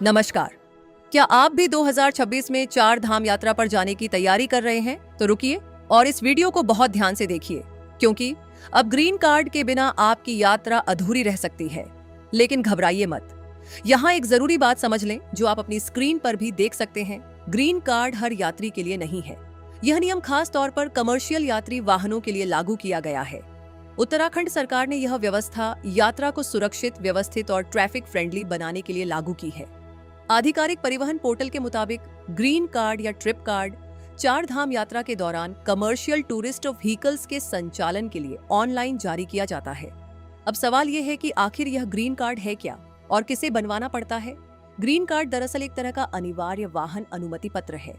नमस्कार। क्या आप भी 2026 में चार धाम यात्रा पर जाने की तैयारी कर रहे हैं? तो रुकिए और इस वीडियो को बहुत ध्यान से देखिए, क्योंकि अब ग्रीन कार्ड के बिना आपकी यात्रा अधूरी रह सकती है। लेकिन घबराइए मत। यहाँ एक जरूरी बात समझ लें, जो आप अपनी स्क्रीन पर भी देख सकते हैं। ग्रीन कार्ड हर यात्री के लिए नहीं है। यह नियम खास तौर पर कमर्शियल यात्री वाहनों के लिए लागू किया गया है। उत्तराखंड सरकार ने यह व्यवस्था यात्रा को सुरक्षित, व्यवस्थित और ट्रैफिक फ्रेंडली बनाने के लिए लागू की है। आधिकारिक परिवहन पोर्टल के मुताबिक ग्रीन कार्ड या ट्रिप कार्ड चार धाम यात्रा के दौरान कमर्शियल टूरिस्ट व्हीकल्स के संचालन के लिए ऑनलाइन जारी किया जाता है। अब सवाल यह है कि आखिर यह ग्रीन कार्ड है क्या और किसे बनवाना पड़ता है? ग्रीन कार्ड दरअसल एक तरह का अनिवार्य वाहन अनुमति पत्र है।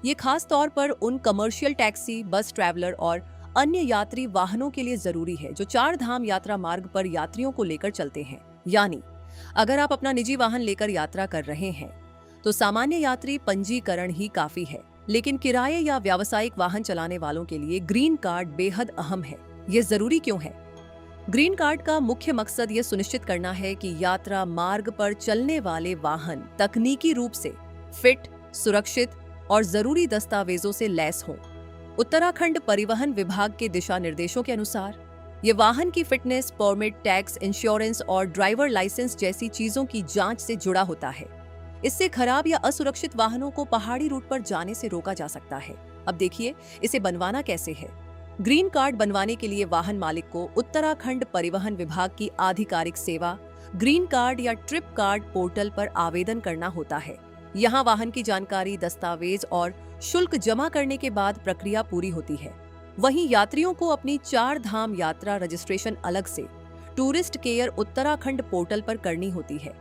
ये खास तौर पर उन कमर्शियल टैक्सी, बस ट्रैवलर और अन्य यात्री वाहनों के लिए जरूरी है जो चार धाम यात्रा मार्ग पर यात्रियों को लेकर चलते हैं। यानी अगर आप अपना निजी वाहन लेकर यात्रा कर रहे हैं तो सामान्य यात्री पंजीकरण ही काफी है, लेकिन किराए या व्यावसायिक वाहन चलाने वालों के लिए ग्रीन कार्ड बेहद अहम है। ये जरूरी क्यों है? ग्रीन कार्ड का मुख्य मकसद ये सुनिश्चित करना है कि यात्रा मार्ग पर चलने वाले वाहन तकनीकी रूप से फिट, सुरक्षित और जरूरी दस्तावेजों से लैस हों। उत्तराखंड परिवहन विभाग के दिशा निर्देशों के अनुसार ये वाहन की फिटनेस, परमिट, टैक्स, इंश्योरेंस और ड्राइवर लाइसेंस जैसी चीजों की जांच से जुड़ा होता है। इससे खराब या असुरक्षित वाहनों को पहाड़ी रूट पर जाने से रोका जा सकता है। अब देखिए, इसे बनवाना कैसे है। ग्रीन कार्ड बनवाने के लिए वाहन मालिक को उत्तराखंड परिवहन विभाग की आधिकारिक सेवा ग्रीन कार्ड या ट्रिप कार्ड पोर्टल पर आवेदन करना होता है। यहाँ वाहन की जानकारी, दस्तावेज और शुल्क जमा करने के बाद प्रक्रिया पूरी होती है। वहीं यात्रियों को अपनी चार धाम यात्रा रजिस्ट्रेशन अलग से टूरिस्ट केयर उत्तराखंड पोर्टल पर करनी होती है।